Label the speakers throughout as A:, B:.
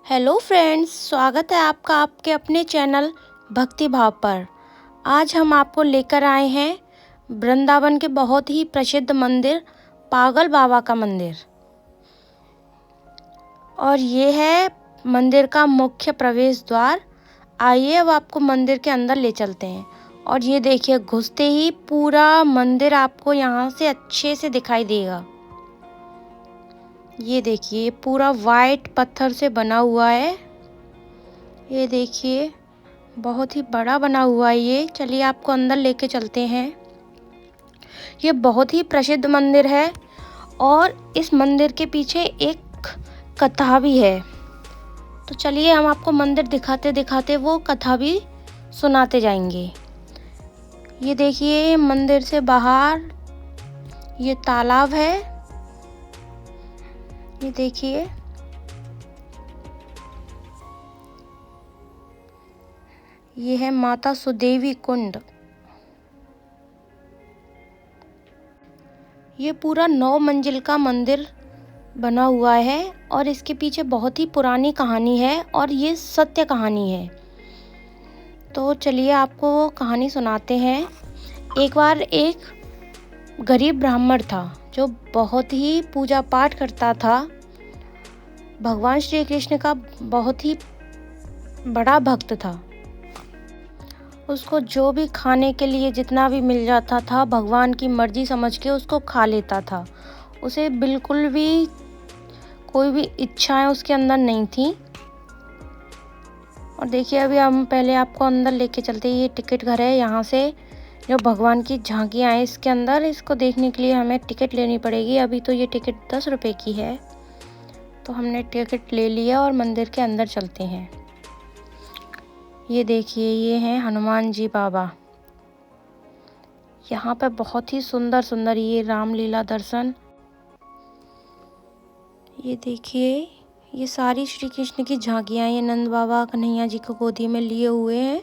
A: Hello friends, स्वागत है आपका आपके अपने चैनल भक्ति भाव पर। आज हम आपको लेकर आए हैं वृंदावन के बहुत ही प्रसिद्ध मंदिर पागल बाबा का मंदिर। और ये है मंदिर का मुख्य प्रवेश द्वार। आइए अब आपको मंदिर के अंदर ले चलते हैं। और ये देखिए, घुसते ही पूरा मंदिर आपको यहाँ से अच्छे से दिखाई देगा। ये देखिए, पूरा वाइट पत्थर से बना हुआ है। ये देखिए, बहुत ही बड़ा बना हुआ है ये। चलिए आपको अंदर लेके चलते हैं। ये बहुत ही प्रसिद्ध मंदिर है और इस मंदिर के पीछे एक कथा भी है। तो चलिए हम आपको मंदिर दिखाते दिखाते वो कथा भी सुनाते जाएंगे। ये देखिए, मंदिर से बाहर ये तालाब है। ये देखिए, ये है माता सुदेवी कुंड। ये पूरा 9 मंजिल का मंदिर बना हुआ है और इसके पीछे बहुत ही पुरानी कहानी है और ये सत्य कहानी है। तो चलिए आपको वो कहानी सुनाते हैं। एक बार एक गरीब ब्राह्मण था जो बहुत ही पूजा पाठ करता था। भगवान श्री कृष्ण का बहुत ही बड़ा भक्त था। उसको जो भी खाने के लिए जितना भी मिल जाता था, भगवान की मर्जी समझ के उसको खा लेता था। उसे बिल्कुल भी कोई भी इच्छाएं उसके अंदर नहीं थी। और देखिए, अभी हम पहले आपको अंदर लेके चलते हैं। ये टिकट घर है। यहाँ से जो भगवान की झांकियाँ हैं इसके अंदर, इसको देखने के लिए हमें टिकट लेनी पड़ेगी। अभी तो ये टिकट 10 रुपये की है। तो हमने टिकट ले लिया और मंदिर के अंदर चलते हैं। ये देखिए, ये हैं हनुमान जी बाबा। यहाँ पर बहुत ही सुंदर सुंदर ये रामलीला दर्शन। ये देखिए, ये सारी श्री कृष्ण की झांकियाँ, ये नंद बाबा कन्हैया जी को गोदी में लिए हुए हैं।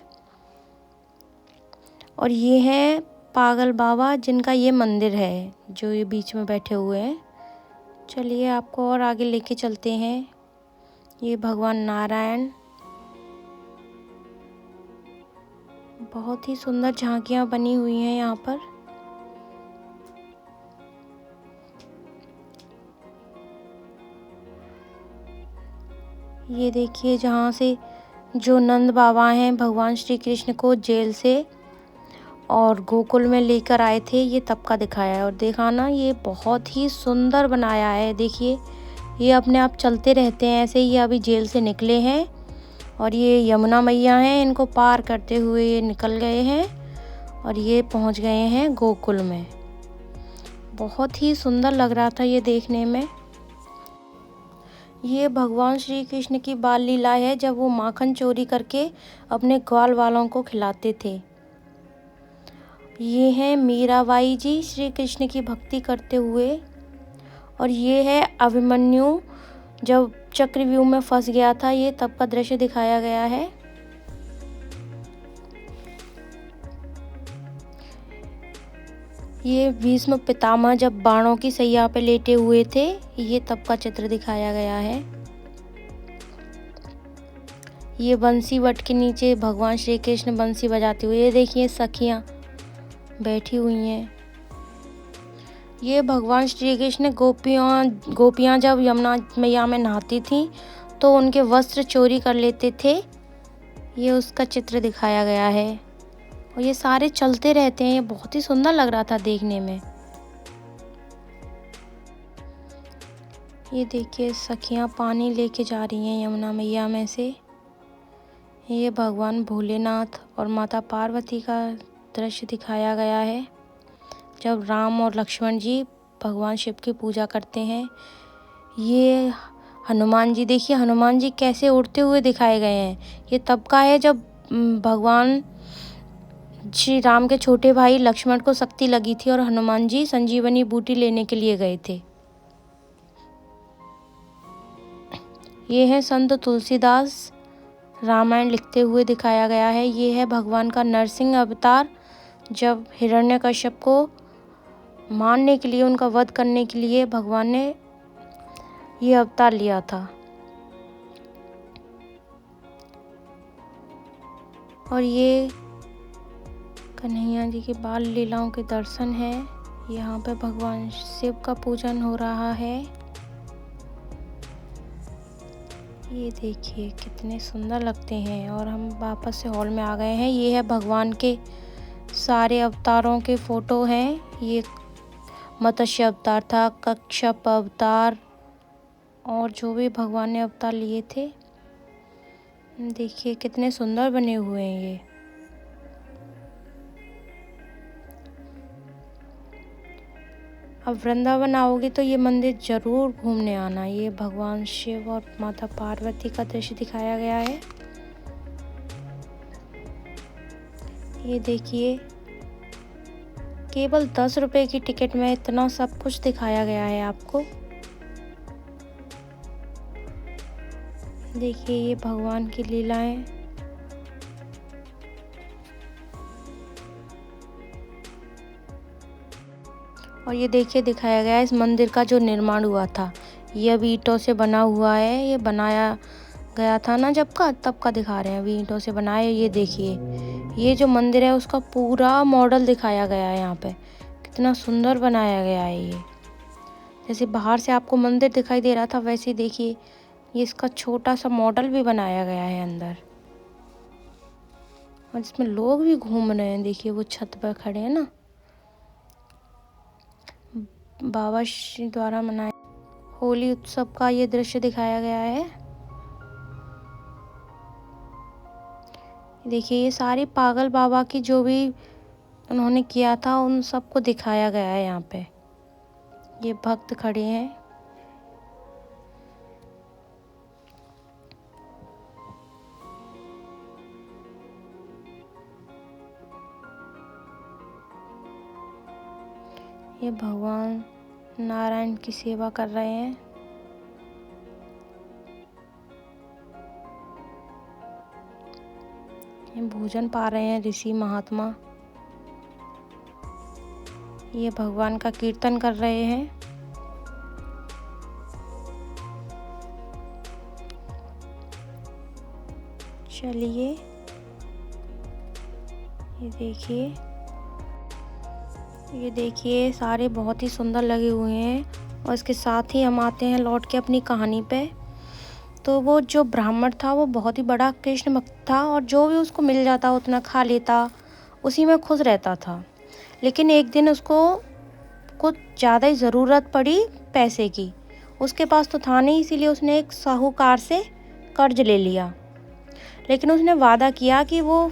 A: और ये है पागल बाबा जिनका ये मंदिर है, जो ये बीच में बैठे हुए हैं। चलिए आपको और आगे लेके चलते हैं। ये भगवान नारायण। बहुत ही सुंदर झांकियाँ बनी हुई हैं यहाँ पर। ये देखिए, जहाँ से जो नंद बाबा हैं भगवान श्री कृष्ण को जेल से और गोकुल में लेकर आए थे, ये तब का दिखाया है। और देखा ना, ये बहुत ही सुंदर बनाया है। देखिए, ये अपने आप चलते रहते हैं ऐसे ही। ये अभी जेल से निकले हैं और ये यमुना मैया हैं, इनको पार करते हुए ये निकल गए हैं और ये पहुंच गए हैं गोकुल में। बहुत ही सुंदर लग रहा था ये देखने में। ये भगवान श्री कृष्ण की बाल लीला है, जब वो माखन चोरी करके अपने ग्वाल वालों को खिलाते थे। ये हैं मीराबाई जी श्री कृष्ण की भक्ति करते हुए। और ये है अभिमन्यु, जब चक्रव्यूह में फंस गया था, ये तब का दृश्य दिखाया गया है। ये भीष्म पितामह जब बाणों की सैया पे लेटे हुए थे, ये तब का चित्र दिखाया गया है। ये बंसी वट के नीचे भगवान श्री कृष्ण बंसी बजाते हुए। ये देखिए, सखियाँ बैठी हुई हैं। ये भगवान श्री कृष्ण गोपियाँ जब यमुना मैया में नहाती थीं तो उनके वस्त्र चोरी कर लेते थे, ये उसका चित्र दिखाया गया है। और ये सारे चलते रहते हैं। ये बहुत ही सुंदर लग रहा था देखने में। ये देखिए, सखियाँ पानी लेके जा रही हैं यमुना मैया में से। ये भगवान भोलेनाथ और माता पार्वती का दृश्य दिखाया गया है, जब राम और लक्ष्मण जी भगवान शिव की पूजा करते हैं। ये हनुमान जी, देखिए हनुमान जी कैसे उड़ते हुए दिखाए गए हैं। ये तब का है जब भगवान श्री राम के छोटे भाई लक्ष्मण को शक्ति लगी थी और हनुमान जी संजीवनी बूटी लेने के लिए गए थे। ये है संत तुलसीदास, रामायण लिखते हुए दिखाया गया है। ये है भगवान का नरसिंह अवतार, जब हिरण्यकश्यप को मारने के लिए, उनका वध करने के लिए भगवान ने ये अवतार लिया था। और ये कन्हैया जी के बाल लीलाओं के दर्शन है। यहाँ पे भगवान शिव का पूजन हो रहा है। ये देखिए कितने सुंदर लगते हैं। और हम वापस से हॉल में आ गए हैं। ये है भगवान के सारे अवतारों के फ़ोटो हैं। ये मत्स्य अवतार था, कच्छप अवतार, और जो भी भगवान ने अवतार लिए थे। देखिए कितने सुंदर बने हुए हैं ये। अब वृंदावन आओगे तो ये मंदिर ज़रूर घूमने आना। ये भगवान शिव और माता पार्वती का दृश्य दिखाया गया है। ये देखिए केवल 10 रुपए की टिकट में इतना सब कुछ दिखाया गया है आपको। देखिए ये भगवान की लीलाएं। और ये देखिए दिखाया गया है इस मंदिर का जो निर्माण हुआ था। ये अभी ईंटों से बना हुआ है। ये बनाया गया था ना तब का दिखा रहे हैं। अभी ईंटों से बनाए। ये देखिए ये जो मंदिर है उसका पूरा मॉडल दिखाया गया है। यहाँ पे कितना सुंदर बनाया गया है। ये जैसे बाहर से आपको मंदिर दिखाई दे रहा था वैसे ही देखिए ये इसका छोटा सा मॉडल भी बनाया गया है अंदर। और इसमें लोग भी घूम रहे हैं। देखिए वो छत पर खड़े हैं ना। बाबा श्री द्वारा मनाए होली उत्सव का ये दृश्य दिखाया गया है। देखिए ये सारे पागल बाबा की जो भी उन्होंने किया था उन सबको दिखाया गया है यहाँ पे। ये भक्त खड़े हैं। ये भगवान नारायण की सेवा कर रहे हैं। ये भोजन पा रहे हैं ऋषि महात्मा। ये भगवान का कीर्तन कर रहे हैं। चलिए ये देखिए सारे बहुत ही सुंदर लगे हुए हैं। और इसके साथ ही हम आते हैं लौट के अपनी कहानी पे। तो वो जो ब्राह्मण था वो बहुत ही बड़ा कृष्ण भक्त था और जो भी उसको मिल जाता उतना खा लेता, उसी में खुश रहता था। लेकिन एक दिन उसको कुछ ज़्यादा ही ज़रूरत पड़ी पैसे की। उसके पास तो था नहीं, इसीलिए उसने एक साहूकार से कर्ज ले लिया। लेकिन उसने वादा किया कि वो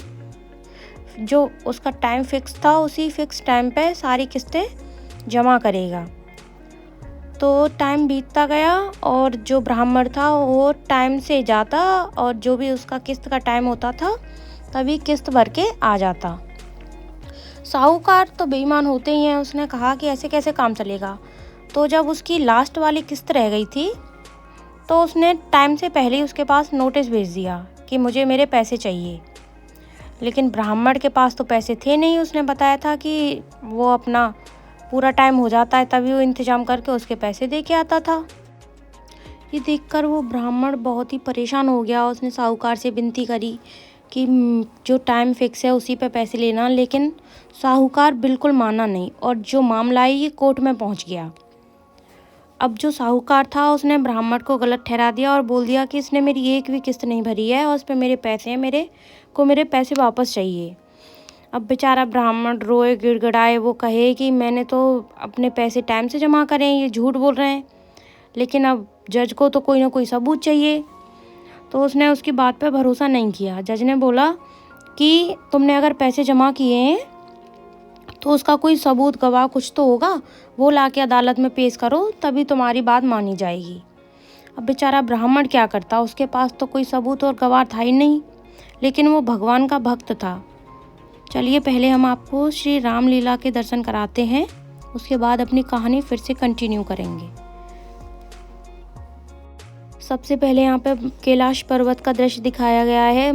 A: जो उसका टाइम फिक्स था उसी फिक्स टाइम पे सारी किस्तें जमा करेगा। तो टाइम बीतता गया और जो ब्राह्मण था वो टाइम से जाता और जो भी उसका किस्त का टाइम होता था तभी किस्त भर के आ जाता। साहूकार तो बेईमान होते ही हैं। उसने कहा कि ऐसे कैसे काम चलेगा। तो जब उसकी लास्ट वाली किस्त रह गई थी तो उसने टाइम से पहले ही उसके पास नोटिस भेज दिया कि मुझे मेरे पैसे चाहिए। लेकिन ब्राह्मण के पास तो पैसे थे नहीं। उसने बताया था कि वो अपना पूरा टाइम हो जाता है तभी वो इंतज़ाम करके उसके पैसे दे के आता था। ये देखकर वो ब्राह्मण बहुत ही परेशान हो गया। उसने साहूकार से विनती करी कि जो टाइम फिक्स है उसी पे पैसे लेना। लेकिन साहूकार बिल्कुल माना नहीं और जो मामला है ये कोर्ट में पहुंच गया। अब जो साहूकार था उसने ब्राह्मण को गलत ठहरा दिया और बोल दिया कि इसने मेरी एक भी किस्त नहीं भरी है और उस पर मेरे पैसे हैं, मेरे पैसे वापस चाहिए। अब बेचारा ब्राह्मण रोए गिड़गिड़ाए। वो कहे कि मैंने तो अपने पैसे टाइम से जमा करे हैं, ये झूठ बोल रहे हैं। लेकिन अब जज को तो कोई ना कोई सबूत चाहिए। तो उसने उसकी बात पे भरोसा नहीं किया। जज ने बोला कि तुमने अगर पैसे जमा किए हैं तो उसका कोई सबूत गवाह कुछ तो होगा, वो लाके अदालत में पेश करो तभी तुम्हारी बात मानी जाएगी। अब बेचारा ब्राह्मण क्या करता, उसके पास तो कोई सबूत और गवाह था ही नहीं। लेकिन वो भगवान का भक्त था। चलिए पहले हम आपको श्री रामलीला के दर्शन कराते हैं, उसके बाद अपनी कहानी फिर से कंटिन्यू करेंगे। सबसे पहले यहाँ पे कैलाश पर्वत का दृश्य दिखाया गया है।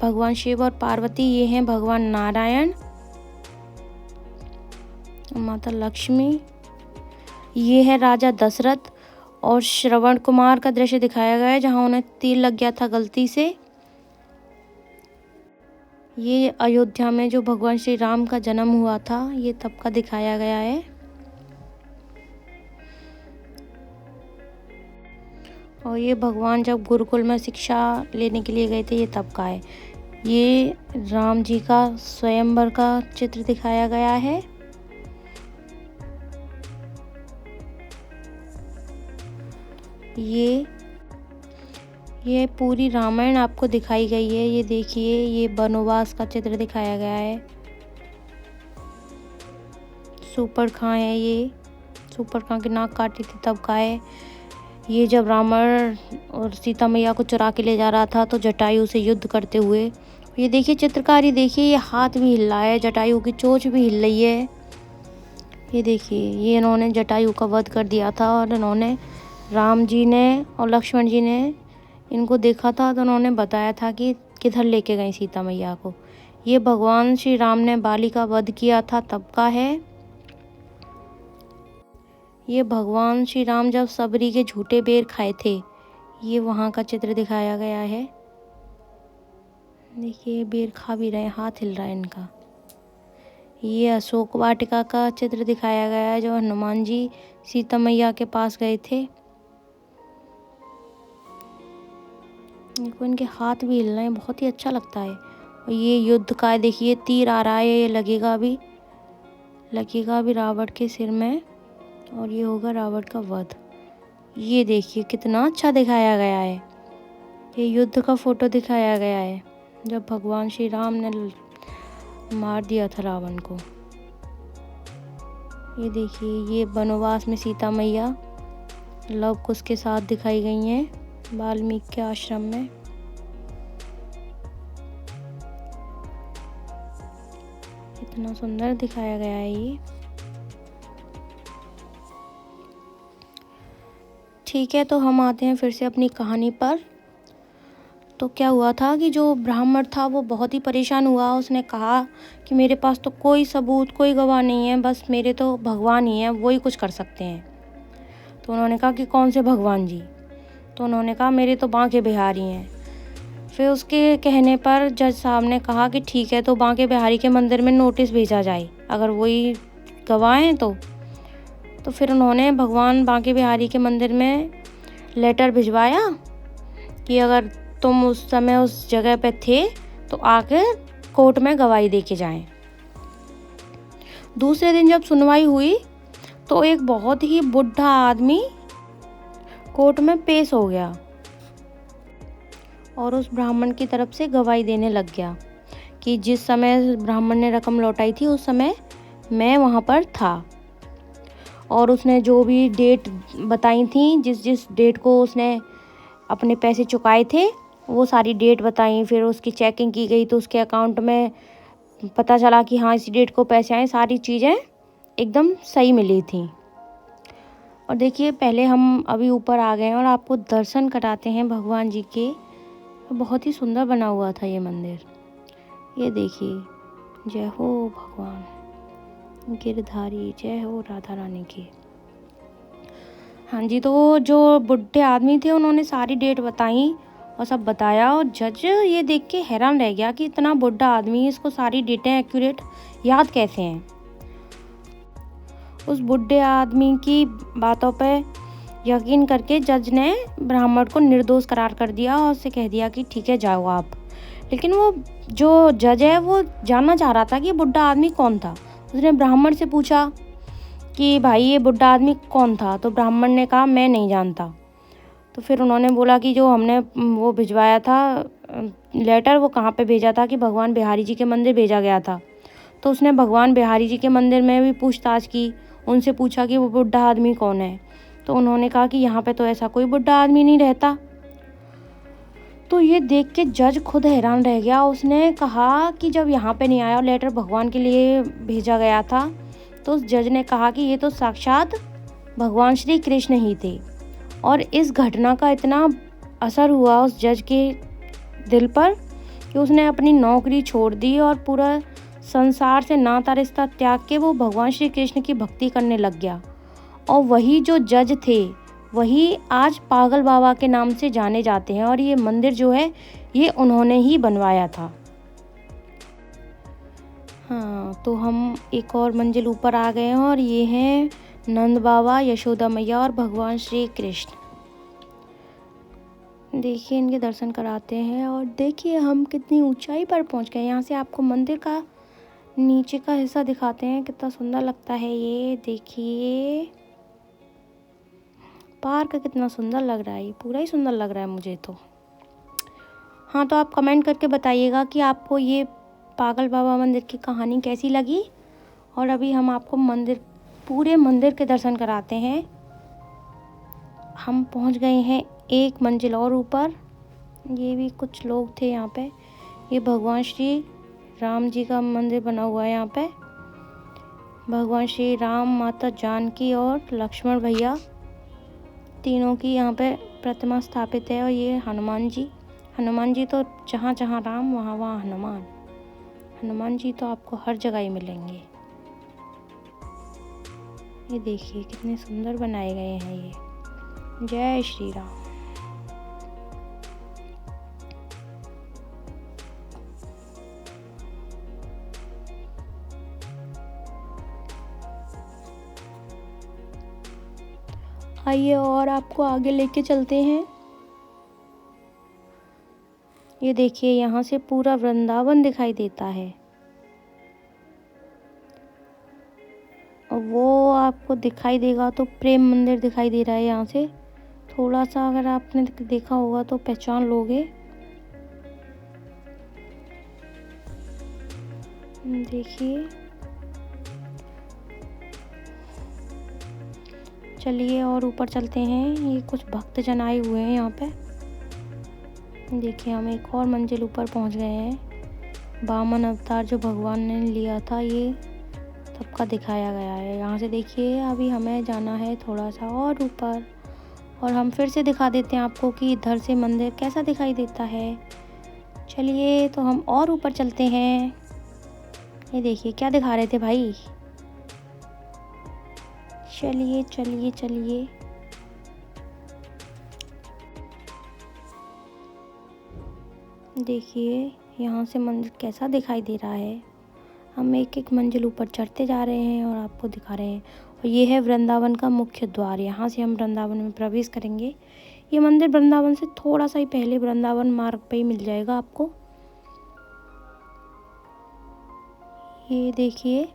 A: भगवान शिव और पार्वती, ये हैं भगवान नारायण, माता लक्ष्मी, ये है राजा दशरथ और श्रवण कुमार का दृश्य दिखाया गया है जहाँ उन्हें तीर लग गया था गलती से। ये अयोध्या में जो भगवान श्री राम का जन्म हुआ था, ये तब का दिखाया गया है। और ये भगवान जब गुरुकुल में शिक्षा लेने के लिए गए थे, ये तब का है। ये राम जी का स्वयंवर का चित्र दिखाया गया है। ये पूरी रामायण आपको दिखाई गई है। ये देखिए, ये वनवास का चित्र दिखाया गया है। सुपर्णखा है, ये सुपर्णखा की नाक काटी थी तब का है। ये जब रावण और सीता मैया को चुरा के ले जा रहा था तो जटायु से युद्ध करते हुए। ये देखिए चित्रकारी, देखिए ये हाथ भी हिल रहा है, जटायु की चोंच भी हिल रही है। ये देखिए, ये इन्होंने जटायु का वध कर दिया था और इन्होंने, राम जी ने और लक्ष्मण जी ने इनको देखा था तो उन्होंने बताया था कि किधर लेके गई सीता मैया को। ये भगवान श्री राम ने बाली का वध किया था तब का है। ये भगवान श्री राम जब सबरी के झूठे बेर खाए थे, ये वहाँ का चित्र दिखाया गया है। देखिए बेर खा भी रहे, हाथ हिल रहा है इनका। ये अशोक वाटिका का चित्र दिखाया गया है, जो हनुमान जी सीता मैया के पास गए थे। देखो इनके हाथ भी हिल रहे हैं, बहुत ही अच्छा लगता है। और ये युद्ध का है, देखिए तीर आ रहा है, ये लगेगा भी रावण के सिर में और ये होगा रावण का वध। ये देखिए कितना अच्छा दिखाया गया है। ये युद्ध का फोटो दिखाया गया है जब भगवान श्री राम ने मार दिया था रावण को। ये देखिए, ये वनवास में सीता मैया लव कुश के साथ दिखाई गई हैं वाल्मीकि के आश्रम में। इतना सुंदर दिखाया गया है ये। ठीक है, तो हम आते हैं फिर से अपनी कहानी पर। तो क्या हुआ था कि जो ब्राह्मण था वो बहुत ही परेशान हुआ। उसने कहा कि मेरे पास तो कोई सबूत, कोई गवाह नहीं है, बस मेरे तो भगवान ही हैं, वो ही कुछ कर सकते हैं। तो उन्होंने कहा कि कौन से भगवान जी? तो उन्होंने कहा मेरे तो बांके बिहारी हैं। फिर उसके कहने पर जज साहब ने कहा कि ठीक है, तो बांके बिहारी के मंदिर में नोटिस भेजा जाए, अगर वही गवाह हैं तो फिर उन्होंने भगवान बांके बिहारी के मंदिर में लेटर भिजवाया कि अगर तुम उस समय उस जगह पे थे तो आके कोर्ट में गवाही दे के जाएं। दूसरे दिन जब सुनवाई हुई तो एक बहुत ही बुढ़ा आदमी कोर्ट में पेश हो गया और उस ब्राह्मण की तरफ से गवाही देने लग गया कि जिस समय ब्राह्मण ने रकम लौटाई थी उस समय मैं वहाँ पर था। और उसने जो भी डेट बताई थी, जिस डेट को उसने अपने पैसे चुकाए थे, वो सारी डेट बताई। फिर उसकी चेकिंग की गई तो उसके अकाउंट में पता चला कि हाँ इसी डेट को पैसे आए। सारी चीज़ें एकदम सही मिली थी। और देखिए, पहले हम अभी ऊपर आ गए हैं और आपको दर्शन कराते हैं भगवान जी के। बहुत ही सुंदर बना हुआ था ये मंदिर। ये देखिए, जय हो भगवान गिरधारी, जय हो राधा रानी की। हाँ जी, तो जो बुढ़े आदमी थे उन्होंने सारी डेट बताई और सब बताया और जज ये देख के हैरान रह गया कि इतना बुढ़ा आदमी, इसको सारी डेटें एक्यूरेट याद कैसे हैं। उस बुढ़े आदमी की बातों पे यकीन करके जज ने ब्राह्मण को निर्दोष करार कर दिया और उससे कह दिया कि ठीक है जाओ आप। लेकिन वो जो जज है वो जानना चाह रहा था कि बुढ़ा आदमी कौन था। उसने ब्राह्मण से पूछा कि भाई ये बुढ़ा आदमी कौन था? तो ब्राह्मण ने कहा मैं नहीं जानता। तो फिर उन्होंने बोला कि जो हमने वो भिजवाया था लेटर, वो कहाँ पे भेजा था? कि भगवान बिहारी जी के मंदिर भेजा गया था। तो उसने भगवान बिहारी जी के मंदिर में भी पूछताछ की, उनसे पूछा कि वो बुढ़ा आदमी कौन है। तो उन्होंने कहा कि यहाँ पे तो ऐसा कोई बुढ़ा आदमी नहीं रहता। तो ये देख के जज खुद हैरान रह गया। उसने कहा कि जब यहाँ पे नहीं आया और लेटर भगवान के लिए भेजा गया था, तो उस जज ने कहा कि ये तो साक्षात भगवान श्री कृष्ण ही थे। और इस घटना का इतना असर हुआ उस जज के दिल पर कि उसने अपनी नौकरी छोड़ दी और पूरा संसार से नाता रिश्ता त्याग के वो भगवान श्री कृष्ण की भक्ति करने लग गया। और वही जो जज थे वही आज पागल बाबा के नाम से जाने जाते हैं। और ये मंदिर जो है ये उन्होंने ही बनवाया था। हाँ, तो हम एक और मंजिल ऊपर आ गए हैं और ये हैं नंद बाबा, यशोदा मैया और भगवान श्री कृष्ण। देखिए इनके दर्शन कराते हैं और देखिए हम कितनी ऊंचाई पर पहुंच गए। यहाँ से आपको मंदिर का नीचे का हिस्सा दिखाते हैं, कितना सुंदर लगता है। ये देखिए पार्क कितना सुंदर लग रहा है, ये पूरा ही सुंदर लग रहा है मुझे तो। हाँ, तो आप कमेंट करके बताइएगा कि आपको ये पागल बाबा मंदिर की कहानी कैसी लगी। और अभी हम आपको पूरे मंदिर के दर्शन कराते हैं। हम पहुंच गए हैं एक मंजिल और ऊपर। ये भी कुछ लोग थे यहाँ पे। ये भगवान श्री राम जी का मंदिर बना हुआ है यहाँ पे। भगवान श्री राम, माता जानकी और लक्ष्मण भैया तीनों की यहाँ पे प्रतिमा स्थापित है। और ये हनुमान जी तो जहाँ जहाँ राम वहाँ वहाँ हनुमान जी तो आपको हर जगह ही मिलेंगे। ये देखिए कितने सुंदर बनाए गए हैं ये। जय श्री राम। आइए और आपको आगे लेके चलते हैं। ये देखिए यहाँ से पूरा वृंदावन दिखाई देता है और वो आपको दिखाई देगा तो प्रेम मंदिर दिखाई दे रहा है। यहाँ से थोड़ा सा अगर आपने देखा होगा तो पहचान लोगे। देखिए, चलिए और ऊपर चलते हैं। ये कुछ भक्तजन आए हुए हैं यहाँ पे। देखिए हम एक और मंजिल ऊपर पहुँच गए हैं। वामन अवतार जो भगवान ने लिया था ये सबका दिखाया गया है। यहाँ से देखिए अभी हमें जाना है थोड़ा सा और ऊपर, और हम फिर से दिखा देते हैं आपको कि इधर से मंदिर कैसा दिखाई देता है। चलिए तो हम और ऊपर चलते हैं। ये देखिए क्या दिखा रहे थे भाई। चलिए चलिए चलिए। देखिए यहाँ से मंदिर कैसा दिखाई दे रहा है। हम एक एक मंजिल ऊपर चढ़ते जा रहे हैं और आपको दिखा रहे हैं। और ये है वृंदावन का मुख्य द्वार। यहाँ से हम वृंदावन में प्रवेश करेंगे। ये मंदिर वृंदावन से थोड़ा सा ही पहले वृंदावन मार्ग पे ही मिल जाएगा आपको। ये देखिए,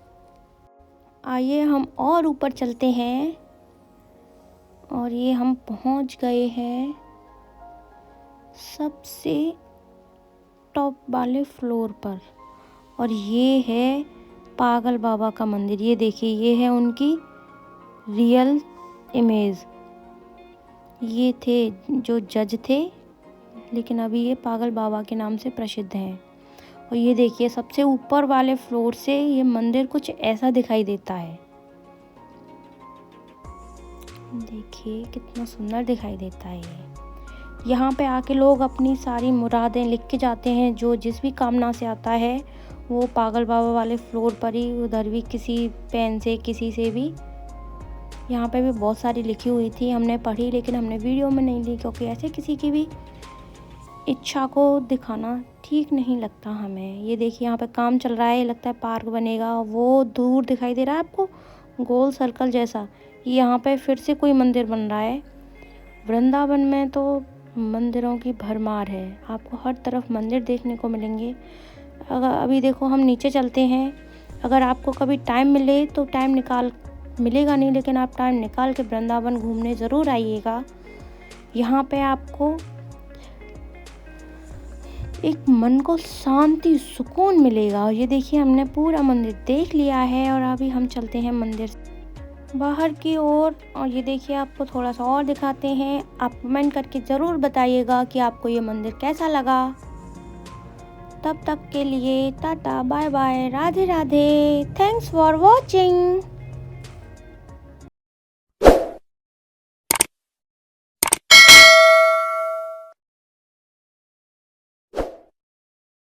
A: आइए हम और ऊपर चलते हैं। और ये हम पहुंच गए हैं सबसे टॉप वाले फ्लोर पर। और ये है पागल बाबा का मंदिर। ये देखिए ये है उनकी रियल इमेज। ये थे जो जज थे, लेकिन अभी ये पागल बाबा के नाम से प्रसिद्ध हैं। और ये देखिए सबसे ऊपर वाले फ्लोर से ये मंदिर कुछ ऐसा दिखाई देता है। देखिए कितना सुंदर दिखाई देता है ये। यहाँ पे आके लोग अपनी सारी मुरादें लिख के जाते हैं। जो जिस भी कामना से आता है वो पागल बाबा वाले फ्लोर पर ही, उधर भी किसी पेन से किसी से भी। यहाँ पे भी बहुत सारी लिखी हुई थी, हमने पढ़ी, लेकिन हमने वीडियो में नहीं ली क्योंकि ऐसे किसी की भी इच्छा को दिखाना ठीक नहीं लगता हमें। ये देखिए यहाँ पे काम चल रहा है, लगता है पार्क बनेगा। वो दूर दिखाई दे रहा है आपको गोल सर्कल जैसा, यहाँ पे फिर से कोई मंदिर बन रहा है। वृंदावन में तो मंदिरों की भरमार है, आपको हर तरफ मंदिर देखने को मिलेंगे। अगर अभी देखो हम नीचे चलते हैं। अगर आपको कभी टाइम मिले तो मिलेगा नहीं, लेकिन आप टाइम निकाल के वृंदावन घूमने ज़रूर आइएगा। यहाँ पे आपको एक मन को शांति सुकून मिलेगा। और ये देखिए हमने पूरा मंदिर देख लिया है और अभी हम चलते हैं मंदिर बाहर की ओर। और ये देखिए आपको थोड़ा सा और दिखाते हैं। आप कमेंट करके ज़रूर बताइएगा कि आपको ये मंदिर कैसा लगा। तब तक के लिए tata bye bye, Radhe Radhe, thanks for watching.